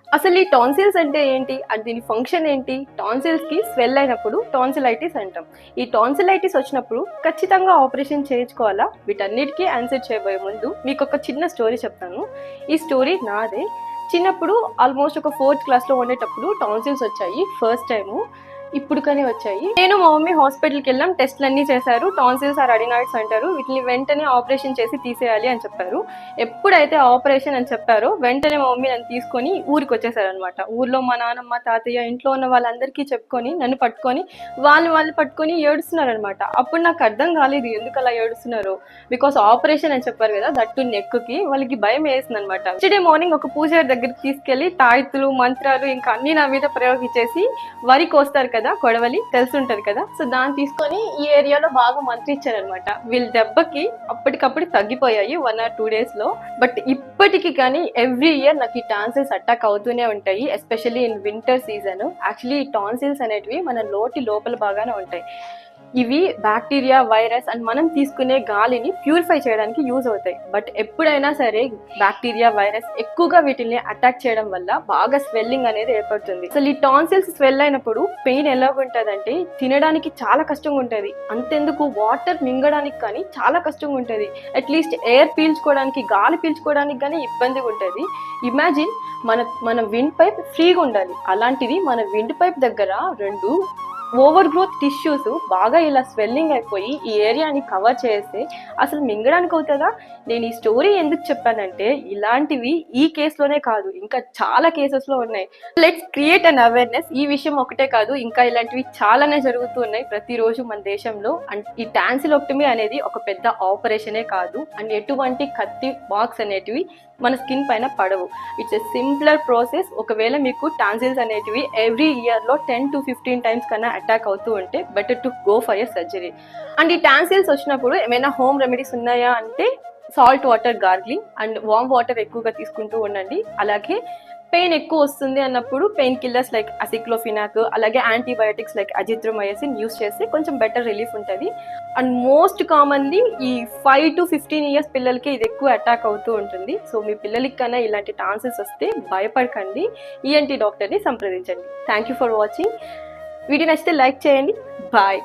అసలు ఈ టాన్సిల్స్ అంటే ఏంటి? దీని ఫంక్షన్ ఏంటి? టాన్సిల్స్‌కి స్వెల్ అయినప్పుడు టాన్సిలైటిస్ అంటాం. ఈ టాన్సిలైటిస్ వచ్చినప్పుడు ఖచ్చితంగా ఆపరేషన్ చేయించుకోవాలా? వీటన్నిటికి ఆన్సర్ చేయబోయే ముందు మీకొక చిన్న స్టోరీ చెప్తాను. ఈ స్టోరీ నాదే. చిన్నప్పుడు ఆల్మోస్ట్ ఒక 4థ్ క్లాస్‌లో ఉండేటప్పుడు టాన్సిల్స్ వచ్చాయి ఫస్ట్ టైము. ఇప్పుడుకనే వచ్చాయి. నేను మా మమ్మీ హాస్పిటల్‌కి వెళ్ళాం. టెస్ట్‌లన్నీ చేశారు. టాన్సిల్స్ ఆర్ అడినాయిడ్స్ అంటారు. వీటిని వెంటనే ఆపరేషన్ చేసి తీసేయాలి అని చెప్పారు. ఎప్పుడైతే ఆపరేషన్ అని చెప్పారో వెంటనే మా మమ్మీ నన్ను తీసుకొని ఊరికొచ్చేసారనమాట. ఊర్లో మా నాన్నమ్మ, తాతయ్య, ఇంట్లో ఉన్న వాళ్ళందరికీ చెప్పుకొని నన్ను పట్టుకొని వాళ్ళు పట్టుకొని ఏడుస్తున్నారనమాట. అప్పుడు నాకు అర్థం కాలేదు ఎందుకు అలా ఏడుస్తున్నారో. బికాస్ ఆపరేషన్ అని చెప్పారు కదా, దట్టు నెక్‌కి. వాళ్ళకి భయం వేసిందనమాట. నెక్స్ట్ డే మార్నింగ్ ఒక పూజారి దగ్గరికి తీసుకెళ్లి తాయెత్తులు, మంత్రాలు ఇంకా అన్ని నా మీద ప్రయోగించేసి వరి కోస్తారు కదా, కొడవలి తెలుసుంటది కదా, సో దాన్ని తీసుకొని ఈ ఏరియాలో బాగా మంత్రిచ్చారనమాట. వీళ్ళ దెబ్బకి అప్పటికప్పుడు తగ్గిపోయాయి 1 or 2 days లో. బట్ ఇప్పటికి కానీ ఎవ్రీ ఇయర్ నాకు ఈ టాన్సిల్స్ అటాక్ అవుతూనే ఉంటాయి, especially in winter season. Actually ఈ టాన్సిల్స్ అనేటివి మన నోటి లోపల బాగానే ఉంటాయి. ఇవి బ్యాక్టీరియా, వైరస్ అండ్ మనం తీసుకునే గాలిని ప్యూరిఫై చేయడానికి యూజ్ అవుతాయి. బట్ ఎప్పుడైనా సరే బ్యాక్టీరియా, వైరస్ ఎక్కువగా వీటిని అటాక్ చేయడం వల్ల బాగా స్వెల్లింగ్ అనేది ఏర్పడుతుంది. అసలు ఈ టాన్సిల్స్ స్వెల్ అయినప్పుడు పెయిన్ ఎలాగుంటుందంటే తినడానికి చాలా కష్టంగా ఉంటుంది. అంతెందుకు వాటర్ మింగడానికి కానీ చాలా కష్టంగా ఉంటుంది. అట్లీస్ట్ ఎయిర్ పీల్చుకోవడానికి, గాలి పీల్చుకోవడానికి కానీ ఇబ్బందిగా ఉంటుంది. ఇమాజిన్ మన విండ్ పైప్ ఫ్రీగా ఉండాలి, అలాంటిది మన విండ్ పైప్ దగ్గర 2 ఓవర్ గ్రోత్ టిష్యూస్ బాగా ఇలా స్వెల్లింగ్ అయిపోయి ఈ ఏరియాని కవర్ చేస్తే అసలు మింగడానికి అవుతుందా? నేను ఈ స్టోరీ ఎందుకు చెప్పానంటే ఇలాంటివి ఈ కేసులోనే కాదు, ఇంకా చాలా కేసెస్లో ఉన్నాయి. Let's create an awareness. ఈ విషయం ఒకటే కాదు, ఇంకా ఇలాంటివి చాలానే జరుగుతూ ఉన్నాయి ప్రతిరోజు మన దేశంలో. అండ్ ఈ టాన్సిలోక్టమీ అనేది ఒక పెద్ద ఆపరేషనే కాదు, అండ్ ఎటువంటి కత్తి, బాక్స్ అనేటివి మన స్కిన్ పైన పడవు. It's a simpler process. ఒకవేళ మీకు టాన్సిల్స్ అనేటివి ఎవ్రీ ఇయర్లో 10 to 15 టైమ్స్ కన్నా అటాక్ అవుతూ ఉంటే better to go for a surgery. And ఈ టాన్సిల్స్ వచ్చినప్పుడు ఏమైనా హోమ్ రెమెడీస్ ఉన్నాయా అంటే salt water gargling and warm water ఎక్కువగా తీసుకుంటూ ఉండండి. అలాగే పెయిన్ ఎక్కువ వస్తుంది అన్నప్పుడు పెయిన్ కిల్లర్స్ లైక్ అసిక్లోఫినాక్, అలాగే యాంటీబయాటిక్స్ లైక్ అజిత్రోమైసిన్ యూస్ చేస్తే కొంచెం బెటర్ రిలీఫ్ ఉంటుంది. అండ్ మోస్ట్ కామన్లీ ఈ 5 to 15 ఇయర్స్ పిల్లలకి ఇది ఎక్కువ అటాక్ అవుతూ ఉంటుంది. సో మీ పిల్లలకి కన్నా ఇలాంటి టాన్సిల్స్ వస్తే భయపడకండి, ఈఎన్టీ డాక్టర్ని సంప్రదించండి. Thank you for watching. Video నచ్చితే లైక్ చేయండి. బాయ్.